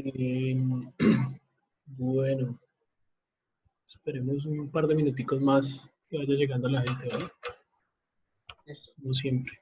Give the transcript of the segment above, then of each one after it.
Em, bueno, esperemos un par de minuticos más que vaya llegando la gente, ¿vale? Listo. Como siempre.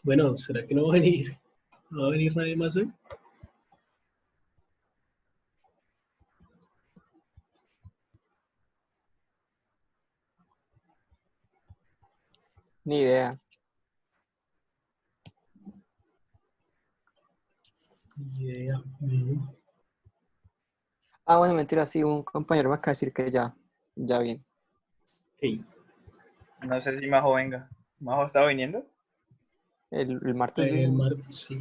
Bueno, ¿será que no va a venir? ¿No va a venir nadie más hoy? Ni idea. Ni idea. No. Ah, bueno, mentira, sí, un compañero me acaba de decir que ya bien. Ok. No sé si Majo venga. ¿Majo está viniendo? El martes El vino. martes, sí.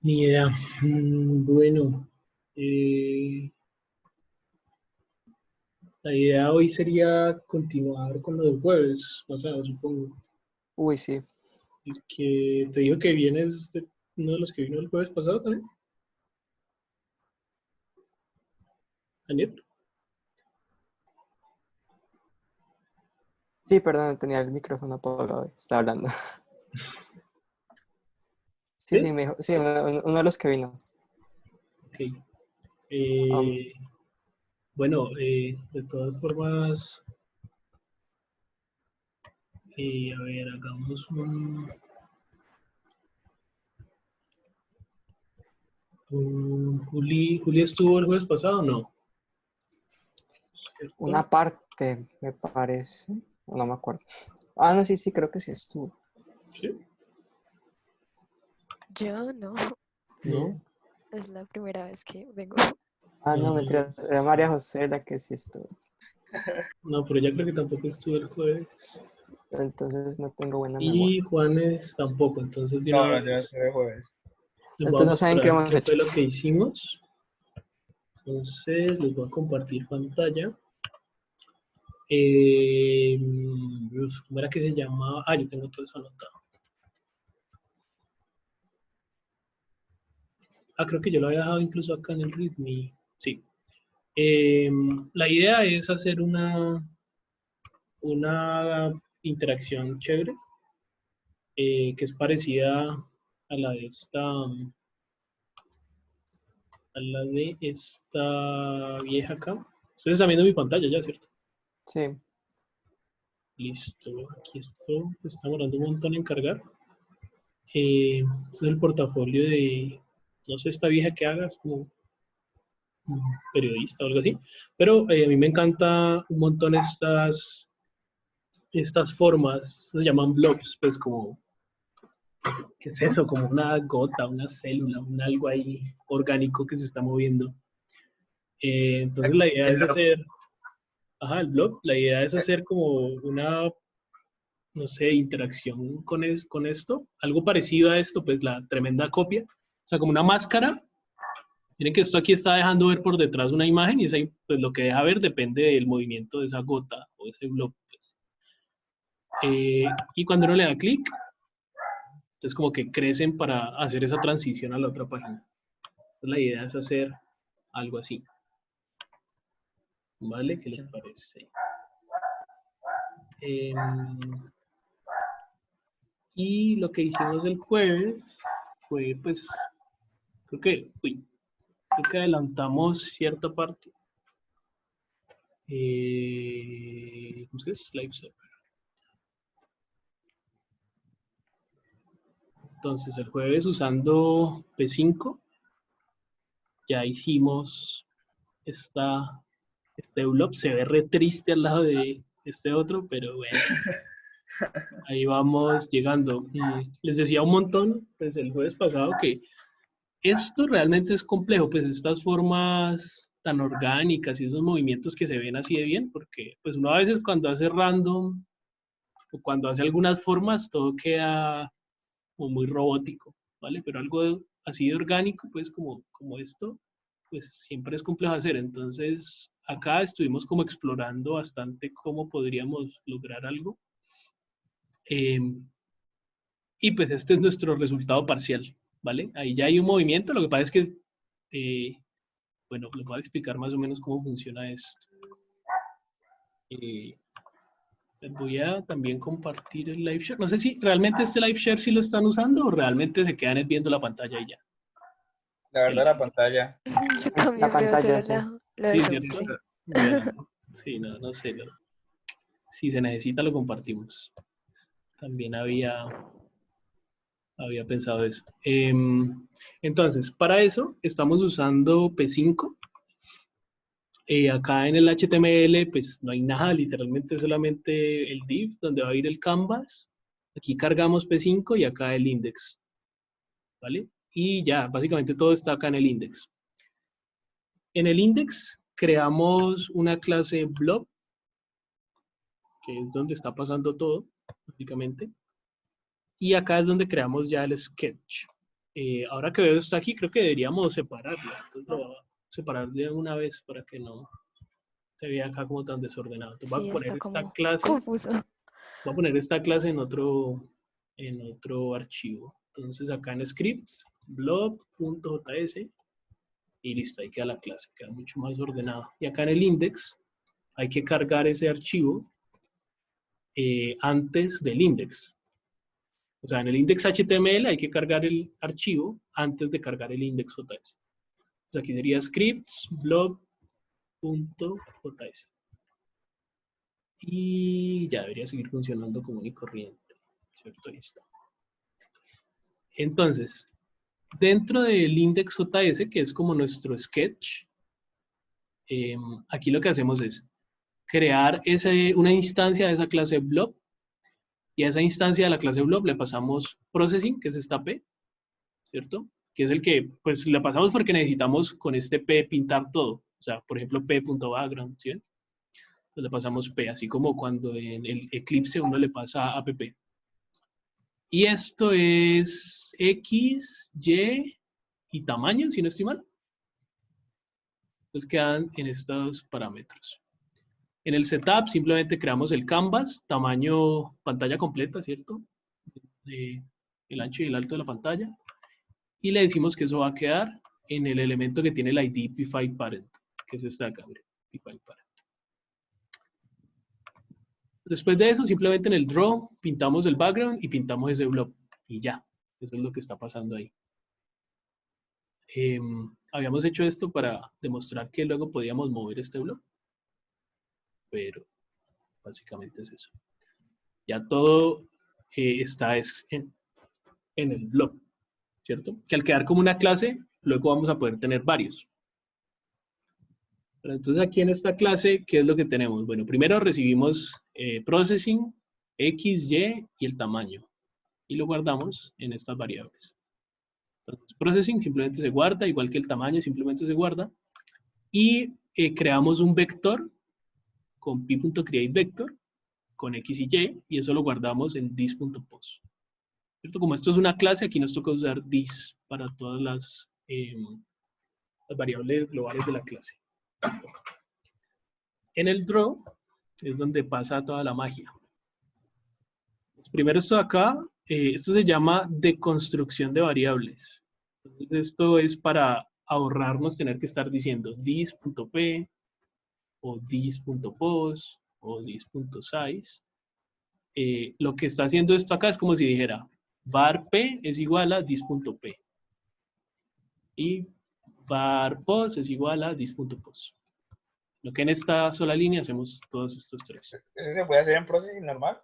Ni idea. Bueno, La idea hoy sería continuar con lo del jueves pasado, supongo. Uy, sí. El que te dijo que vienes de uno de los que vino el jueves pasado también. Daniel. Sí, perdón, tenía el micrófono apagado. Estaba hablando. Sí, ¿Sí? sí, sí, uno de los que vino. Ok. Um, Bueno, de todas formas, a ver, hagamos Juli estuvo el jueves pasado, ¿no? ¿Cierto? una parte, me parece. No me acuerdo. Ah, no, sí, creo que sí estuvo. ¿Sí? Yo no, ¿No? es la primera vez que vengo. Ah, no, No, mentira. Era María José la que sí estuvo. no, pero ya creo que tampoco estuvo el jueves. Entonces no tengo buena Y memoria. Juanes tampoco, entonces de una No, no, yo no vez estoy de jueves. les voy a Entonces no saben qué mostrar hemos qué fue hecho. lo que hicimos. Entonces les voy a compartir pantalla. ¿Cómo era que se llamaba? Ah, yo tengo todo eso anotado. Ah, creo que yo lo había dejado incluso acá en el README. Sí. La idea es hacer una interacción chévere, que es parecida a la de esta vieja acá. Ustedes están viendo mi pantalla ya, ¿cierto? Sí. Listo. Aquí esto está demorando un montón en cargar. Este es el portafolio de, no sé, esta vieja que haga, es como un periodista o algo así. Pero a mí me encanta un montón estas formas, se llaman blobs, pues como, ¿qué es eso? Como una gota, una célula, un algo ahí orgánico que se está moviendo. Entonces la idea es hacer, ajá, el blob, la idea es hacer como una, no sé, interacción con esto, algo parecido a esto, pues la tremenda copia, o sea, como una máscara. Miren que esto aquí está dejando ver por detrás una imagen y esa, pues lo que deja ver depende del movimiento de esa gota o ese blob. Pues. Y cuando uno le da clic, entonces como que crecen para hacer esa transición a la otra página. Entonces la idea es hacer algo así. ¿Vale? ¿Qué les parece? Y lo que hicimos el jueves fue, pues, creo que adelantamos cierta parte. ¿Cómo se dice? Live server. Entonces, el jueves usando P5, ya hicimos este blob. Se ve re triste al lado de este otro, pero bueno, ahí vamos llegando. Les decía un montón, pues el jueves pasado, que esto realmente es complejo, pues estas formas tan orgánicas y esos movimientos que se ven así de bien, porque pues uno a veces cuando hace random o cuando hace algunas formas, todo queda como muy robótico, ¿vale? Pero algo así de orgánico, pues como esto, pues siempre es complejo hacer. Entonces, acá estuvimos como explorando bastante cómo podríamos lograr algo. Eh, y pues este es nuestro resultado parcial, ¿vale? Ahí ya hay un movimiento, lo que pasa es que, bueno, les voy a explicar más o menos cómo funciona esto. Les voy a también compartir el live share. No sé si realmente este live share sí lo están usando o realmente se quedan viendo la pantalla y ya. La verdad, la pantalla. Yo La también veo pantalla, solo sí. lo de Sí, Zoom, ¿cierto? sí. Bueno, sí, no sé. Si se necesita, lo compartimos. También había pensado eso. Entonces, para eso estamos usando P5. Acá en el HTML, pues no hay nada, literalmente solamente el div donde va a ir el canvas. Aquí cargamos P5 y acá el index, ¿vale? Y ya, básicamente todo está acá en el index. En el index creamos una clase blob, que es donde está pasando todo, básicamente. Y acá es donde creamos ya el sketch. Ahora que veo esto aquí, creo que deberíamos separarlo. Entonces lo voy a separar de una vez para que no se ve acá como tan desordenado. Entonces voy Sí, a poner está esta como clase, confuso. voy a poner esta clase en otro archivo. Entonces acá en scripts, blob.js, y listo, ahí queda la clase, queda mucho más ordenado. Y acá en el index hay que cargar ese archivo antes del index. O sea, en el index HTML hay que cargar el archivo antes de cargar el index.js. Entonces aquí sería scripts blog.js. Y ya debería seguir funcionando común y corriente. ¿Cierto? Ahí está. Entonces, dentro del index.js, que es como nuestro sketch, aquí lo que hacemos es crear una instancia de esa clase blob, y a esa instancia de la clase blob le pasamos processing, que es esta P, ¿cierto? Que es el que, pues, le pasamos porque necesitamos con este P pintar todo. O sea, por ejemplo, p.background, ¿sí? Entonces le pasamos P, así como cuando en el Eclipse uno le pasa app. Y esto es X, Y y tamaño, si no estoy mal. Entonces quedan en estos parámetros. En el setup simplemente creamos el canvas, tamaño pantalla completa, ¿cierto? El ancho y el alto de la pantalla. Y le decimos que eso va a quedar en el elemento que tiene el ID p5parent, que es esta de acá, mire, p5parent. Después de eso, simplemente en el draw pintamos el background y pintamos ese blob. Y ya, eso es lo que está pasando ahí. Habíamos hecho esto para demostrar que luego podíamos mover este blob. Pero básicamente es eso. Ya todo está en el blob, ¿cierto? Que al quedar como una clase, luego vamos a poder tener varios. Pero entonces aquí en esta clase, ¿qué es lo que tenemos? Bueno, primero recibimos processing, X, Y y el tamaño. Y lo guardamos en estas variables. Entonces, processing simplemente se guarda, igual que el tamaño simplemente se guarda. Y creamos un vector con p.createVector, con X y eso lo guardamos en this.post. ¿Cierto? Como esto es una clase, aquí nos toca usar this para todas las variables globales de la clase. En el draw es donde pasa toda la magia. Primero esto de acá, esto se llama deconstrucción de variables. Entonces esto es para ahorrarnos tener que estar diciendo this.p o this.post o this.size. Lo que está haciendo esto acá es como si dijera var p es igual a this.p y var post es igual a this.post. Lo que en esta sola línea hacemos todos estos tres. ¿Eso se puede hacer en Processing normal?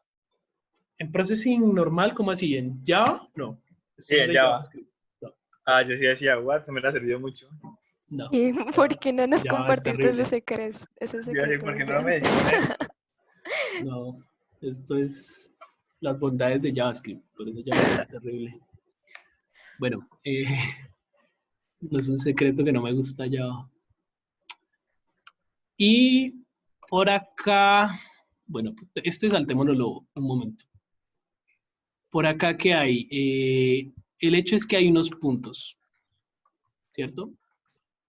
En processing normal, ¿cómo así? ¿En Java? No. Esto Sí, es en de Java. JavaScript. No, Ah, yo sí decía, what, se me la ha servido mucho. no. ¿Y por qué no nos Java es compartiste terrible. ese Yo así, secreto ¿por qué desde no me antes? dijiste? No, esto es las bondades de JavaScript, por eso Java es terrible. Bueno, no es un secreto que no me gusta Java. Y por acá, bueno, este saltémonoslo un momento. Por acá, ¿qué hay? El hecho es que hay unos puntos, ¿cierto?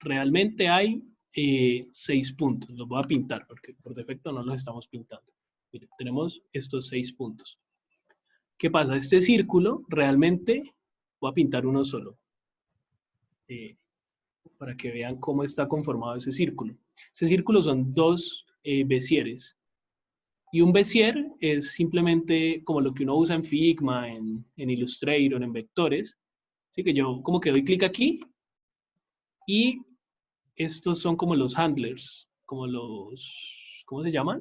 Realmente hay 6 puntos. Los voy a pintar porque por defecto no los estamos pintando. Miren, tenemos estos 6 puntos. ¿Qué pasa? Este círculo realmente voy a pintar uno solo. Para que vean cómo está conformado ese círculo. Ese círculo son dos Bézieres. Y un Bézier es simplemente como lo que uno usa en Figma, en Illustrator, en vectores. Así que yo como que doy clic aquí y estos son como los handlers, como los, ¿cómo se llaman?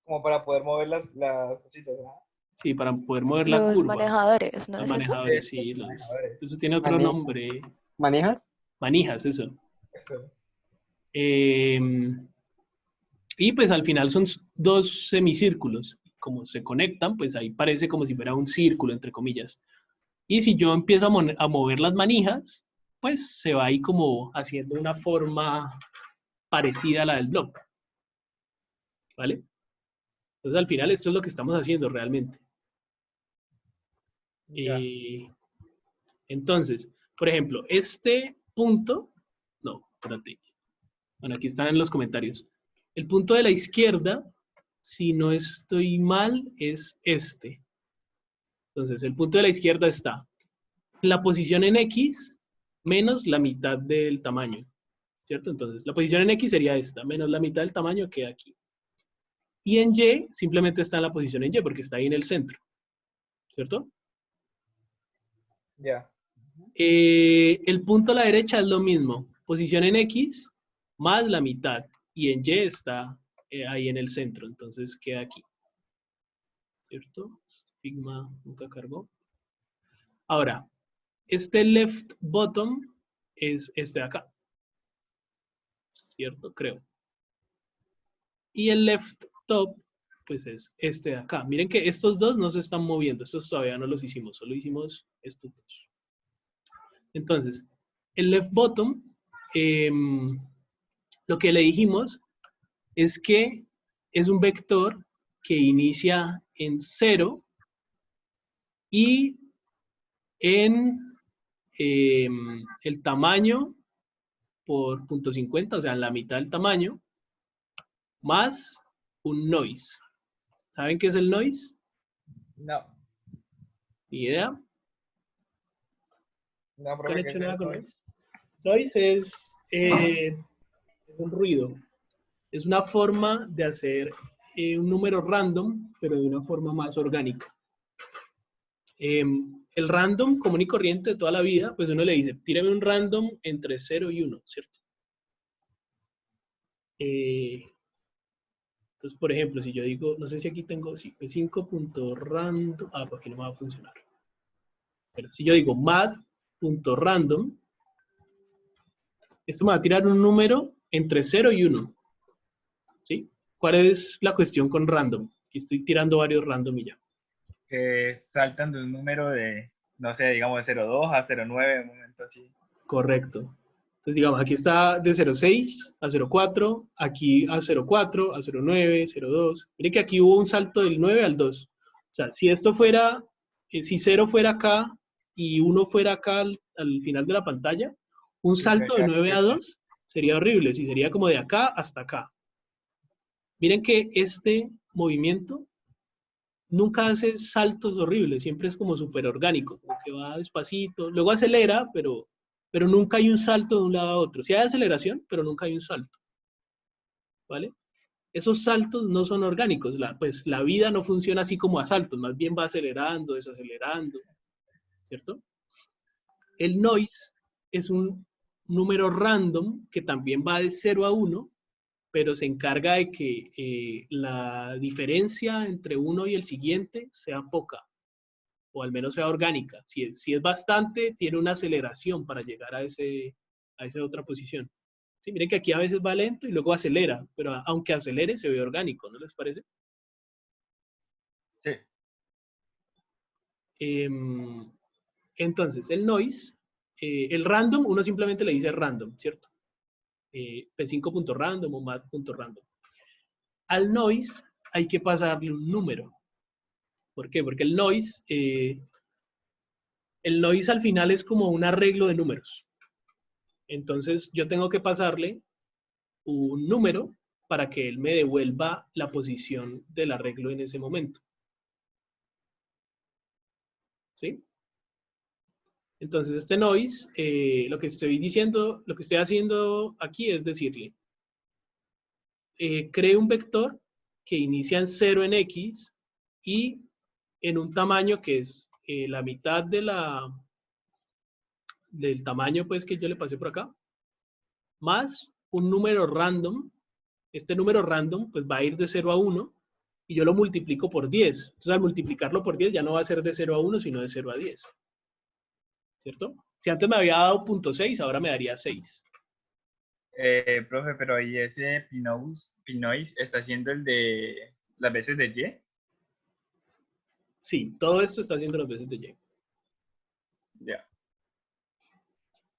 Como para poder mover las cositas, ¿no? Sí, para poder mover la Los curva. manejadores, ¿no Los es eso? manejadores, Eso, sí. los manejadores. Eso tiene otro Mane- nombre. ¿Manejas? Manijas, eso. Eso. Eh, y pues al final son dos semicírculos. Como se conectan, pues ahí parece como si fuera un círculo, entre comillas. Y si yo empiezo a mover las manijas, pues se va ahí como haciendo una forma parecida a la del blog. ¿Vale? Entonces al final esto es lo que estamos haciendo realmente. Ya. Entonces, por ejemplo, este punto, no, espérate. Bueno, aquí están en los comentarios. El punto de la izquierda, si no estoy mal, es este. Entonces, el punto de la izquierda está en la posición en X menos la mitad del tamaño, ¿cierto? Entonces, la posición en X sería esta, menos la mitad del tamaño queda aquí. Y en Y simplemente está en la posición en Y porque está ahí en el centro, ¿cierto? Ya. El punto a la derecha es lo mismo, posición en X más la mitad, y en Y está ahí en el centro, entonces queda aquí, ¿cierto? Figma nunca cargó. Ahora, este left bottom es este de acá, ¿cierto? Creo. Y el left top, pues es este de acá. Miren que estos dos no se están moviendo, estos todavía no los hicimos, solo hicimos estos dos. Entonces, el left bottom, lo que le dijimos es que es un vector que inicia en 0 y en el tamaño por 0.50, o sea, en la mitad del tamaño, más un noise. ¿Saben qué es el noise? No. ¿Ni idea? No, ¿Nunca han profe, ¿qué hecho es nada el con noise? noise? Noise es un ruido. Es una forma de hacer un número random, pero de una forma más orgánica. El random común y corriente de toda la vida, pues uno le dice, tírame un random entre 0 y 1, ¿cierto? Entonces, por ejemplo, si yo digo, no sé si aquí tengo, sí, 5.random, pues aquí no me va a funcionar. Pero si yo digo math.random, esto me va a tirar un número entre 0 y 1, ¿sí? ¿Cuál es la cuestión con random? Aquí estoy tirando varios random y ya. Que saltan de un número de, no sé, digamos de 0,2 a 0,9, un momento así. Correcto. Entonces, digamos, aquí está de 0.6 a 0.4, aquí a 0.4, a 0.9, 0.2. Mire que aquí hubo un salto del 9 al 2. O sea, si esto fuera, si 0 fuera acá y 1 fuera acá al final de la pantalla, un Sí, salto de sería 9 a 2 sería horrible, si sería como de acá hasta acá. Miren que este movimiento nunca hace saltos horribles, siempre es como súper orgánico, como que va despacito, luego acelera, pero nunca hay un salto de un lado a otro. Sí hay aceleración, pero nunca hay un salto, ¿vale? Esos saltos no son orgánicos, pues la vida no funciona así como a saltos, más bien va acelerando, desacelerando, ¿cierto? El noise es un número random que también va de 0 a 1, pero se encarga de que la diferencia entre uno y el siguiente sea poca, o al menos sea orgánica. Si es bastante, tiene una aceleración para llegar a esa otra posición. Sí, miren que aquí a veces va lento y luego acelera, pero aunque acelere se ve orgánico, ¿no les parece? Sí. Entonces, el noise, el random, uno simplemente le dice random, ¿cierto? P5.random o math.random. Al noise hay que pasarle un número. ¿Por qué? Porque el noise al final es como un arreglo de números. Entonces yo tengo que pasarle un número para que él me devuelva la posición del arreglo en ese momento. ¿Sí? Entonces este noise, lo que estoy diciendo, lo que estoy haciendo aquí es decirle, cree un vector que inicia en 0 en X y en un tamaño que es la mitad del tamaño pues que yo le pasé por acá, más un número random. Este número random pues va a ir de 0 a 1 y yo lo multiplico por 10. Entonces al multiplicarlo por 10 ya no va a ser de 0 a 1, sino de 0 a 10. ¿Cierto? Si antes me había dado 0.6, ahora me daría 6. Profe, pero ahí ese Pinoise está haciendo el de las veces de Y. Sí, todo esto está haciendo las veces de Y. Ya.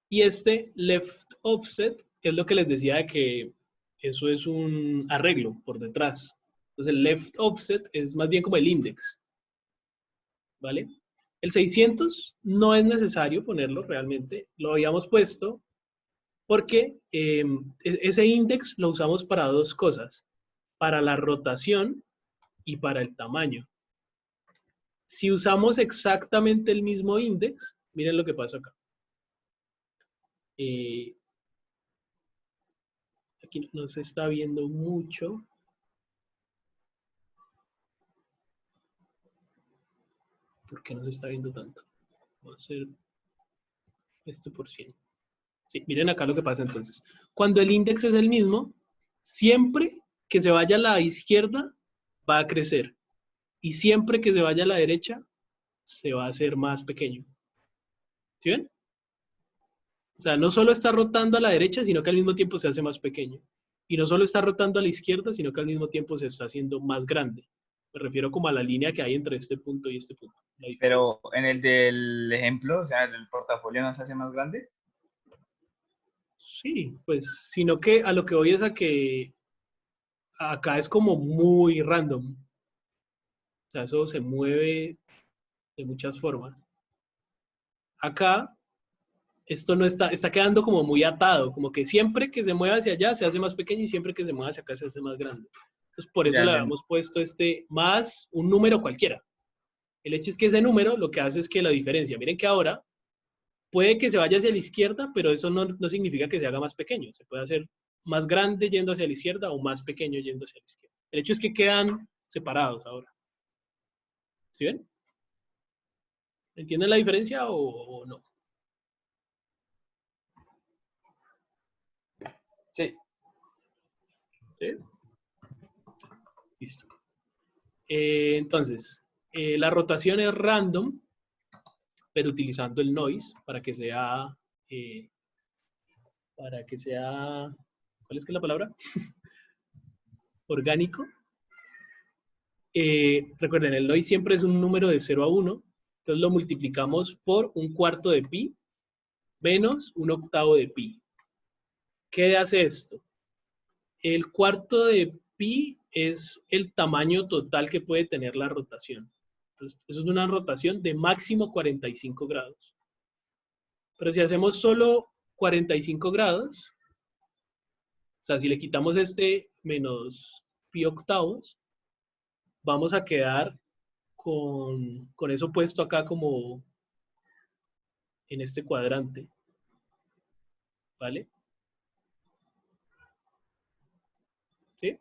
Y este left offset es lo que les decía de que eso es un arreglo por detrás. Entonces el left offset es más bien como el index. ¿Vale? El 600 no es necesario ponerlo realmente. Lo habíamos puesto Porque ese index lo usamos para dos cosas, para la rotación y para el tamaño. Si usamos exactamente el mismo index, miren lo que pasa acá. Aquí no se está viendo mucho. ¿Por qué no se está viendo tanto? Voy a hacer esto por 100. Sí, miren acá lo que pasa entonces. Cuando el índice es el mismo, siempre que se vaya a la izquierda, va a crecer. Y siempre que se vaya a la derecha, se va a hacer más pequeño. ¿Sí ven? O sea, no solo está rotando a la derecha, sino que al mismo tiempo se hace más pequeño. Y no solo está rotando a la izquierda, sino que al mismo tiempo se está haciendo más grande. Me refiero como a la línea que hay entre este punto y este punto. Pero en el del ejemplo, o sea, el portafolio no se hace más grande. Sí, pues, sino que a lo que voy es a que acá es como muy random. O sea, eso se mueve de muchas formas. Acá, esto no está quedando como muy atado, como que siempre que se mueva hacia allá se hace más pequeño y siempre que se mueva hacia acá se hace más grande. Entonces, por eso Ya le entendí. habíamos puesto más un número cualquiera. El hecho es que ese número lo que hace es que la diferencia, miren que ahora puede que se vaya hacia la izquierda, pero eso no significa que se haga más pequeño. Se puede hacer más grande yendo hacia la izquierda o más pequeño yendo hacia la izquierda. El hecho es que quedan separados ahora. ¿Sí ven? ¿Entienden la diferencia o no? Sí. ¿Sí? Listo. Entonces, la rotación es random, pero utilizando el noise para que sea, ¿cuál es que es la palabra? Orgánico. Recuerden, el noise siempre es un número de 0 a 1, entonces lo multiplicamos por 1/4 de pi menos 1/8 de pi. ¿Qué hace esto? El cuarto de pi es el tamaño total que puede tener la rotación. Entonces, eso es una rotación de máximo 45 grados. Pero si hacemos solo 45 grados, o sea, si le quitamos este menos pi octavos, vamos a quedar con eso puesto acá como en este cuadrante. ¿Vale? ¿Sí?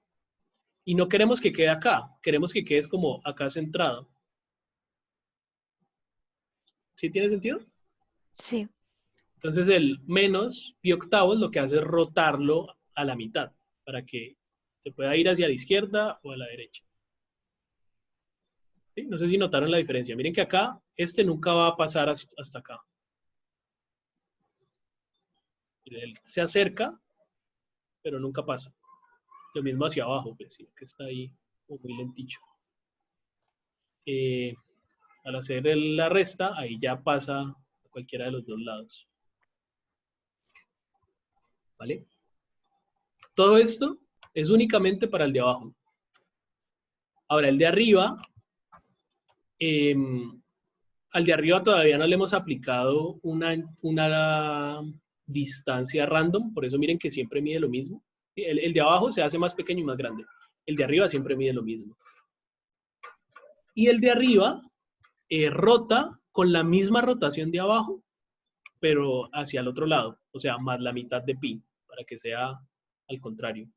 Y no queremos que quede acá, queremos que quede como acá centrado. ¿Sí tiene sentido? Sí. Entonces el menos pi octavos lo que hace es rotarlo a la mitad para que se pueda ir hacia la izquierda o a la derecha. ¿Sí? No sé si notaron la diferencia. Miren que acá este nunca va a pasar hasta acá. Él se acerca, pero nunca pasa. Lo mismo hacia abajo, pues, ¿sí? Que está ahí como muy lenticho. Al hacer la resta, ahí ya pasa a cualquiera de los dos lados. ¿Vale? Todo esto es únicamente para el de abajo. Ahora, el de arriba, al de arriba todavía no le hemos aplicado una distancia random, por eso miren que siempre mide lo mismo. El de abajo se hace más pequeño y más grande. El de arriba siempre mide lo mismo. Y el de arriba rota con la misma rotación de abajo, pero hacia el otro lado, o sea, más la mitad de pi, para que sea al contrario.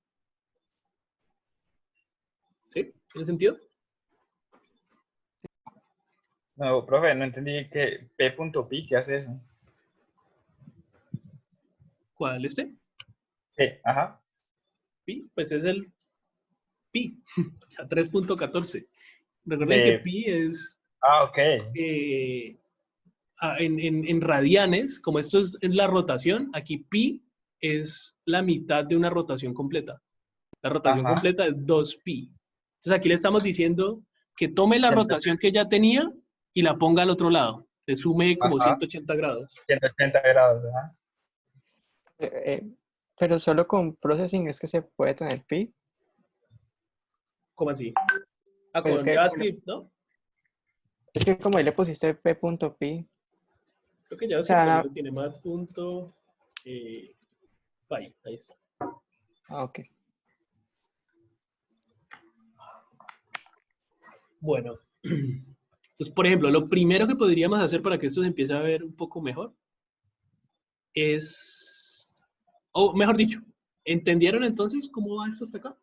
¿Sí? ¿Tiene sentido? No, profe, no entendí que P.pi, ¿qué hace eso? ¿Cuál este? Ajá. Pi, pues es el pi, o sea, 3.14. Recuerden que De, pi es ok. en radianes, como esto es en la rotación, aquí pi es la mitad de una rotación completa. La rotación Ajá. completa es 2pi. Entonces aquí le estamos diciendo que tome la Ciento- rotación que ya tenía y la ponga al otro lado. Le sume como Ajá. 180 grados. 180 grados, ajá. Eh, eh, pero solo con processing es que se puede tener pi. ¿Cómo así? Ah, Pues con JavaScript, ¿no? es que como ahí le pusiste p.pi, Creo que o JavaScript también sea, lo tiene más punto. Ahí está. Ah, ok. Bueno, pues por ejemplo, lo primero que podríamos hacer para que esto se empiece a ver un poco mejor es, o mejor dicho, ¿entendieron entonces cómo va esto hasta acá?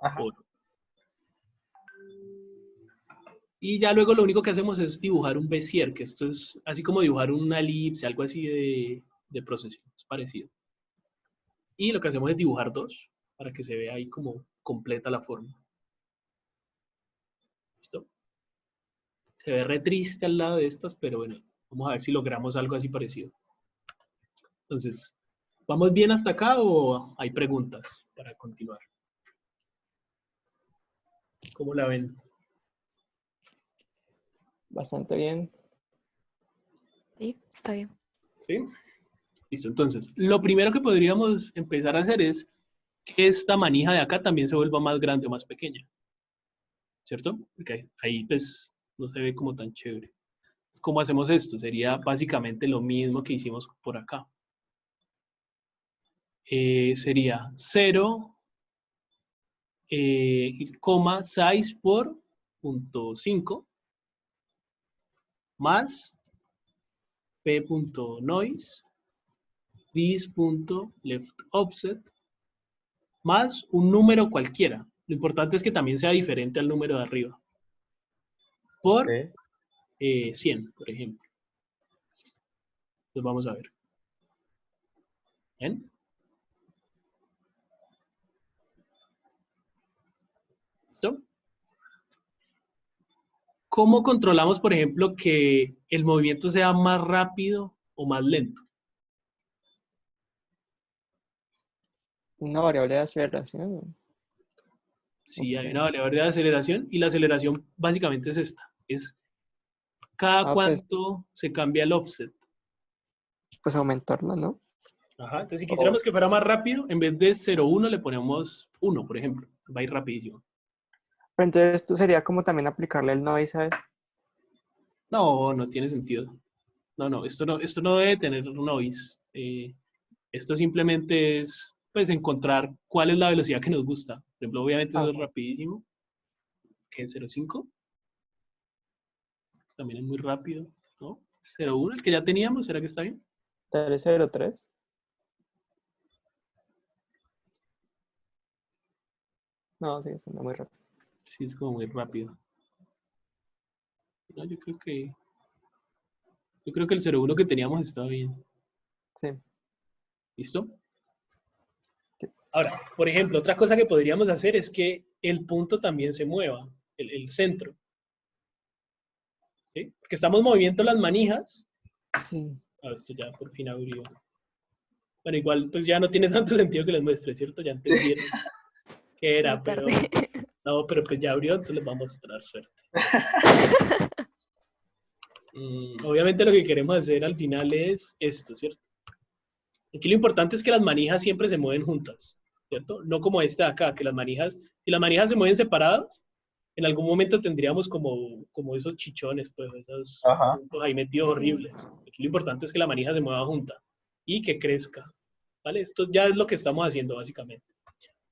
Ajá. ¿O no? Y ya luego lo único que hacemos es dibujar un Bézier, que esto es así como dibujar una elipse, algo así de procesión, es parecido. Y lo que hacemos es dibujar dos, para que se vea ahí como completa la forma. ¿Listo? Se ve re triste al lado de estas, pero bueno, vamos a ver si logramos algo así parecido. Entonces, ¿vamos bien hasta acá o hay preguntas para continuar? ¿Cómo la ven? Bastante bien. Sí, está bien. ¿Sí? Listo, entonces, lo primero que podríamos empezar a hacer es que esta manija de acá también se vuelva más grande o más pequeña, ¿cierto? Porque ahí pues no se ve como tan chévere. ¿Cómo hacemos esto? Sería básicamente lo mismo que hicimos por acá. Sería 0, coma 6 por punto 5 más p.noise this.leftOffset más un número cualquiera. Lo importante es que también sea diferente al número de arriba. Por Ok. 100, por ejemplo. Entonces vamos a ver. ¿Ven? ¿Listo? ¿Cómo controlamos, por ejemplo, que el movimiento sea más rápido o más lento? Una variable de aceleración. Sí, hay Ok. una variable de aceleración y la aceleración básicamente es esta. Es cada Ah, cuánto se cambia el offset. pues aumentarla, ¿no? Ajá, entonces si O- quisiéramos que fuera más rápido, en vez de 0,1 le ponemos 1, por ejemplo. Va a ir rapidísimo. Pero entonces esto sería como también aplicarle el noise a eso. No, no tiene sentido. No, esto no debe tener noise. Esto simplemente es, pues, encontrar cuál es la velocidad que nos gusta. Por ejemplo, obviamente Ah, eso es ok. rapidísimo. ¿Qué es 0,5? También es muy rápido, ¿no? 0,1, el que ya teníamos, ¿será que está bien? 303. No, sigue siendo muy rápido. Sí, es como muy rápido. No, yo creo que el 0,1 que teníamos estaba bien. Sí. ¿Listo? Sí. Ahora, por ejemplo, otra cosa que podríamos hacer es que el punto también se mueva, el centro. ¿Sí? Porque estamos moviendo las manijas. Sí. Ah, esto ya por fin abrió. Bueno, igual pues ya no tiene tanto sentido que les muestre, ¿cierto? Ya entendieron qué Muy era, pero tarde. no, pero pues ya abrió, entonces les va a mostrar suerte. Obviamente lo que queremos hacer al final es esto, ¿cierto? Aquí lo importante es que las manijas siempre se mueven juntas, ¿cierto? No como esta de acá, que las manijas, si las manijas se mueven separadas, en algún momento tendríamos como esos chichones, pues, esos Ajá. puntos ahí metidos Sí. horribles. Aquí lo importante es que la manija se mueva junta y que crezca, ¿vale? Esto ya es lo que estamos haciendo básicamente.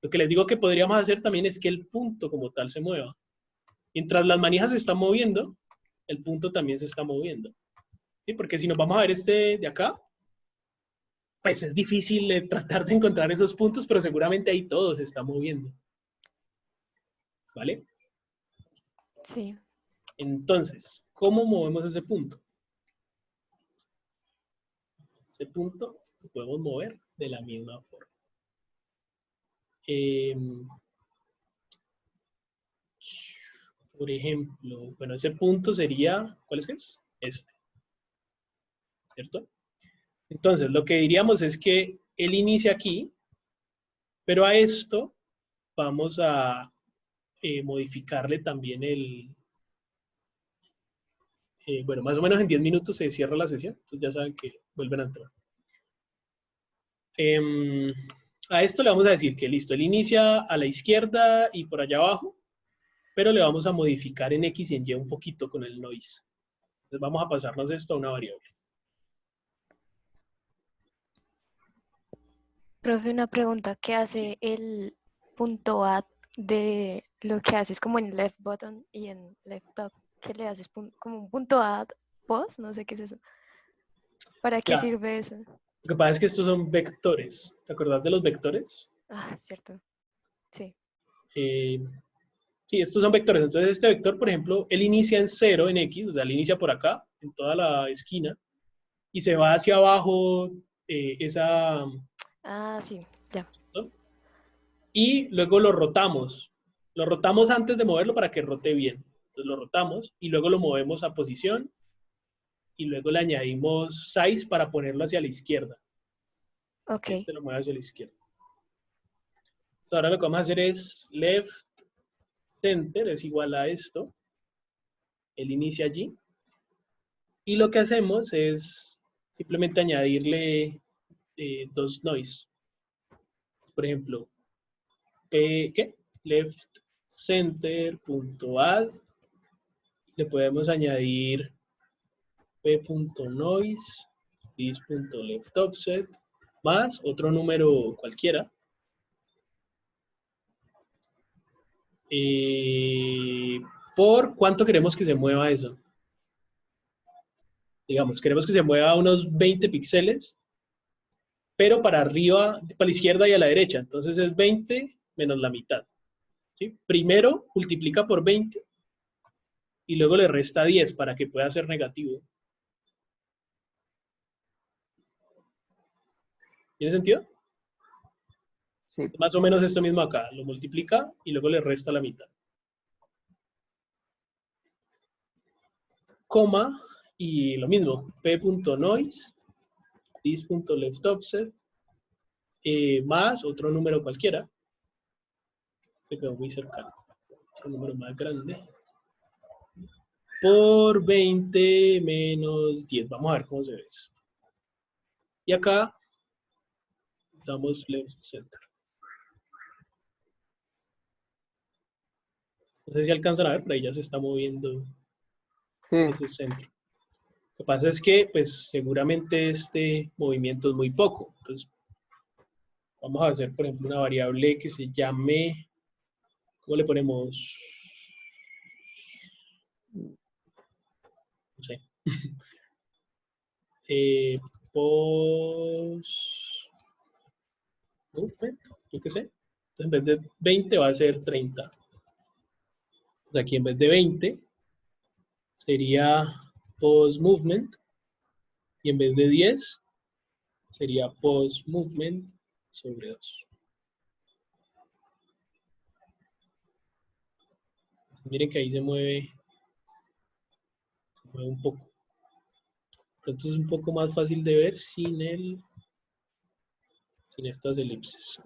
Lo que les digo que podríamos hacer también es que el punto como tal se mueva. Mientras las manijas se están moviendo, el punto también se está moviendo. ¿Sí? Porque si nos vamos a ver este de acá, pues es difícil tratar de encontrar esos puntos, pero seguramente ahí todo se está moviendo. ¿Vale? Sí. Entonces, ¿cómo movemos ese punto? Ese punto lo podemos mover de la misma forma. Por ejemplo, bueno, ese punto sería, ¿cuál es que es? Este, ¿cierto? Entonces, lo que diríamos es que él inicia aquí, pero a esto vamos a modificarle también bueno, más o menos en 10 minutos se cierra la sesión, entonces ya saben que vuelven a entrar. A esto le vamos a decir que listo, él inicia a la izquierda y por allá abajo, pero le vamos a modificar en X y en Y un poquito con el noise. Entonces vamos a pasarnos esto a una variable. Profe, una pregunta. ¿Qué hace el punto add de lo que haces como en left button y en left top? ¿Qué le haces? Como un punto add post, no sé qué es eso. ¿Para qué Ya, sirve eso? lo que pasa es que estos son vectores. ¿Te acordás de los vectores? Ah, cierto. Sí. Eh, sí, estos son vectores. Entonces este vector, por ejemplo, él inicia en 0 en X, o sea, él inicia por acá, en toda la esquina, y se va hacia abajo esa... Ah, sí, ya. ¿no? Y luego lo rotamos. Lo rotamos antes de moverlo para que rote bien. Entonces lo rotamos y luego lo movemos a posición y luego le añadimos size para ponerlo hacia la izquierda. Ok. Este lo mueve hacia la izquierda. Entonces ahora lo que vamos a hacer es left center es igual a esto. Él inicia allí. Y lo que hacemos es simplemente añadirle dos noise. Por ejemplo, ¿qué? Left center.add. Le podemos añadir p.noise, this.leftOffset, más otro número cualquiera. ¿Por cuánto queremos que se mueva eso? Digamos, queremos que se mueva unos 20 píxeles, pero para arriba, para la izquierda y a la derecha. Entonces es 20 menos la mitad. ¿Sí? Primero multiplica por 20 y luego le resta 10 para que pueda ser negativo. ¿Tiene sentido? Sí, Más o menos esto mismo acá. Lo multiplica y luego le resta la mitad. Coma, y lo mismo, p.noise, this.leftOffset, más otro número cualquiera. Se quedó muy cercano. Otro número más grande. Por 20 menos 10. Vamos a ver cómo se ve eso. Y acá damos left center. No sé si alcanzan a ver, pero ahí ya se está moviendo sí. ese centro. Lo que pasa es que, pues, seguramente este movimiento es muy poco. Entonces, vamos a hacer, por ejemplo, una variable que se llame, ¿cómo le ponemos? No sé. Post movement, yo qué sé. Entonces, en vez de 20 va a ser 30. Entonces, aquí en vez de 20 sería post movement y en vez de 10 sería post movement sobre 2. Miren que ahí se mueve un poco. Esto es un poco más fácil de ver sin estas elipses.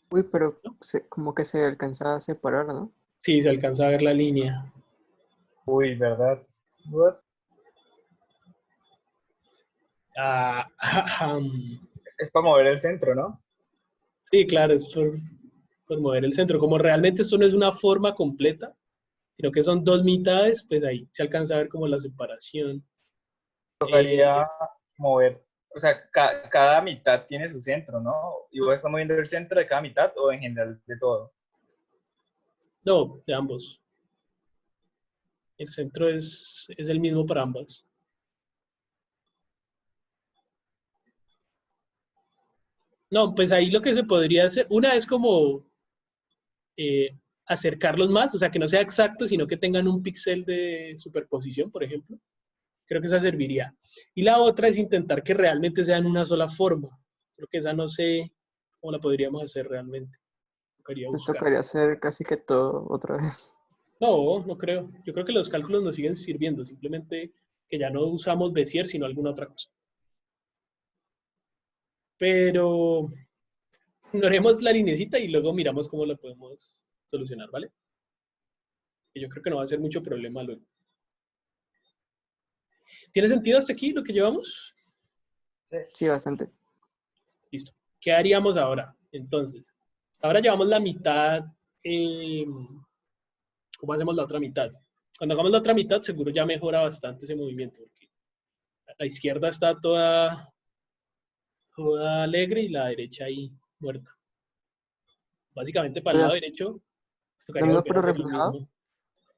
Uy, pero como que se alcanza a separar, ¿no? Sí, se alcanza a ver la línea. Uy, ¿verdad? What? Ah, Es para mover el centro, ¿no? sí, claro, es por mover el centro. Como realmente esto no es una forma completa, sino que son dos mitades, pues ahí se alcanza a ver como la separación. Tocaría mover, o sea, cada mitad tiene su centro, ¿no? ¿Y vos estás moviendo el centro de cada mitad o en general de todo? No, de ambos. El centro es el mismo para ambas. No, pues ahí lo que se podría hacer, una es como eh, acercarlos más, o sea, que no sea exacto, sino que tengan un píxel de superposición, por ejemplo. Creo que esa serviría. Y la otra es intentar que realmente sean una sola forma. Creo que esa no sé cómo la podríamos hacer realmente. Tocaría Pues buscar. tocaría hacer casi que todo otra vez. No, no creo. Yo creo que los cálculos nos siguen sirviendo, simplemente que ya no usamos Bézier, sino alguna otra cosa. Pero ignoremos la linecita y luego miramos cómo la podemos solucionar, ¿vale? Que yo creo que no va a ser mucho problema luego. ¿Tiene sentido hasta aquí lo que llevamos? Sí, bastante. Listo. ¿Qué haríamos ahora? Entonces, ahora llevamos la mitad. ¿Cómo hacemos la otra mitad? Cuando hagamos la otra mitad, seguro ya mejora bastante ese movimiento, porque la izquierda está toda alegre y la derecha ahí muerta. Básicamente para el lado derecho Lo tocaría mismo volver a pero hacer lo reflejado. mismo.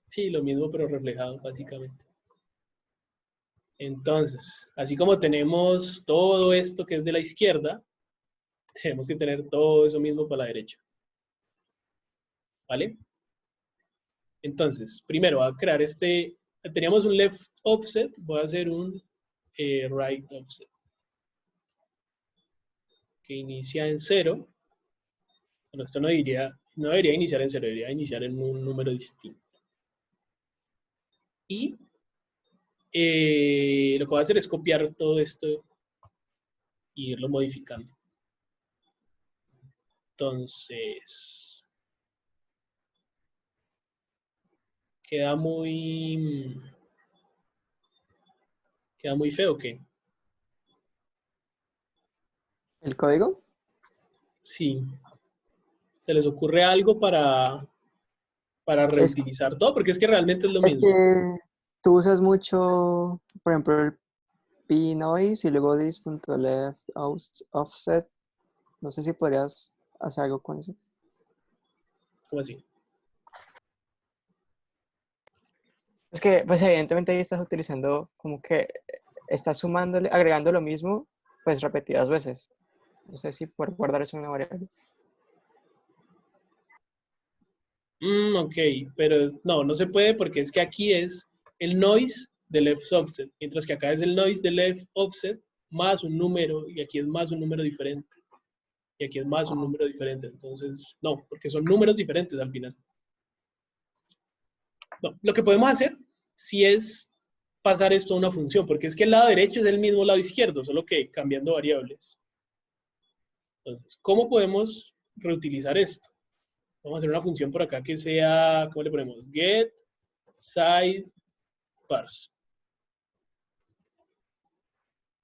Sí, lo mismo pero reflejado básicamente. Entonces, así como tenemos todo esto que es de la izquierda, tenemos que tener todo eso mismo para la derecha. ¿Vale? Entonces, primero voy a crear teníamos un left offset, voy a hacer un right offset, que inicia en 0. Bueno, esto no debería iniciar en 0, debería iniciar en un número distinto. Y lo que voy a hacer es copiar todo esto e irlo modificando. Entonces, queda muy feo, ¿qué? ¿El código? Sí. ¿Se les ocurre algo para Es, reutilizar todo? Porque es que realmente es lo es mismo. que tú usas mucho, por ejemplo, el pnoise y luego this.left offset. No sé si podrías hacer algo con eso. ¿Cómo así? Es que, pues evidentemente ahí estás utilizando como que estás sumándole, agregando lo mismo, pues repetidas veces. No sé si poder guardar eso en una variable. Ok, pero no se puede porque es que aquí es el noise del left offset, mientras que acá es el noise del left offset más un número, y aquí es más un número diferente, y aquí es más un Ah, número diferente. Entonces, no, porque son números diferentes al final. No, lo que podemos hacer sí es pasar esto a una función, porque es que el lado derecho es el mismo lado izquierdo, solo que cambiando variables. Entonces, ¿cómo podemos reutilizar esto? Vamos a hacer una función por acá que sea, ¿cómo le ponemos? Get size parse.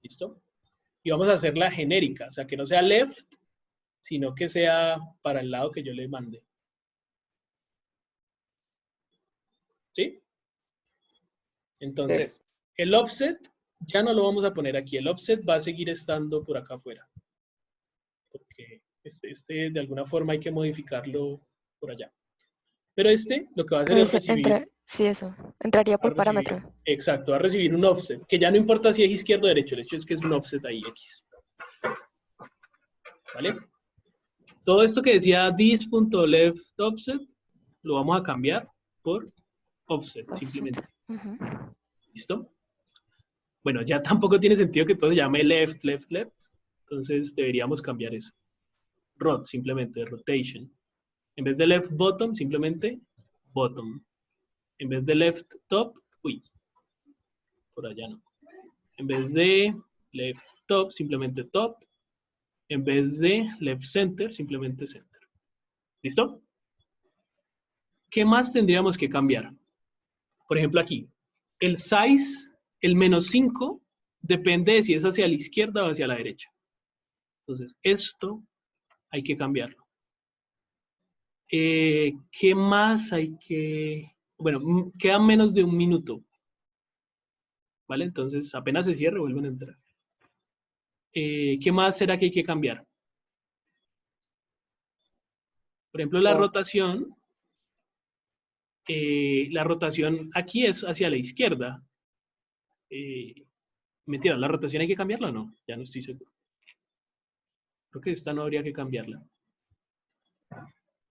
¿Listo? Y vamos a hacerla genérica, o sea, que no sea left, sino que sea para el lado que yo le mande. ¿Sí? sí. Entonces, el offset ya no lo vamos a poner aquí. El offset va a seguir estando por acá afuera. Porque este de alguna forma hay que modificarlo por allá. Pero lo que va a hacer es recibir, Sí, eso. Entraría va a por recibir, parámetro. exacto, va a recibir un offset, que ya no importa si es izquierdo o derecho, el hecho es que es un offset ahí X. ¿Vale? Todo esto que decía this.leftOffset lo vamos a cambiar por offset, Offset. simplemente. Ujú. ¿Listo? Bueno, ya tampoco tiene sentido que todo se llame left, left, left. Entonces deberíamos cambiar eso. Rot, simplemente, rotation. En vez de left bottom, simplemente bottom. En vez de left top, uy, por allá no. En vez de left top, simplemente top. En vez de left center, simplemente center. ¿Listo? ¿Qué más tendríamos que cambiar? Por ejemplo, aquí, el size, el -5, depende de si es hacia la izquierda o hacia la derecha. Entonces, esto hay que cambiarlo. ¿Qué más hay que...? Bueno, queda menos de un minuto. ¿Vale? Entonces, apenas se cierre, vuelven a entrar. ¿Qué más será que hay que cambiar? Por ejemplo, la rotación aquí es hacia la izquierda. Mentira, ¿la rotación hay que cambiarla o no? Ya no estoy seguro. Creo que esta no habría que cambiarla.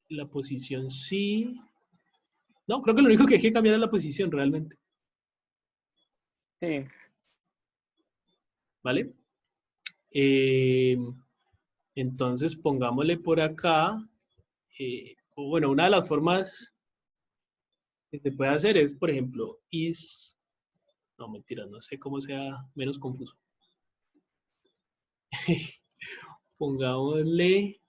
La posición sí. No, creo que lo único que hay que cambiar es la posición realmente. Sí. ¿Vale? Entonces pongámosle por acá. O bueno, una de las formas que se puede hacer es, por ejemplo, is. No, mentira, no sé cómo sea menos confuso. Pongámosle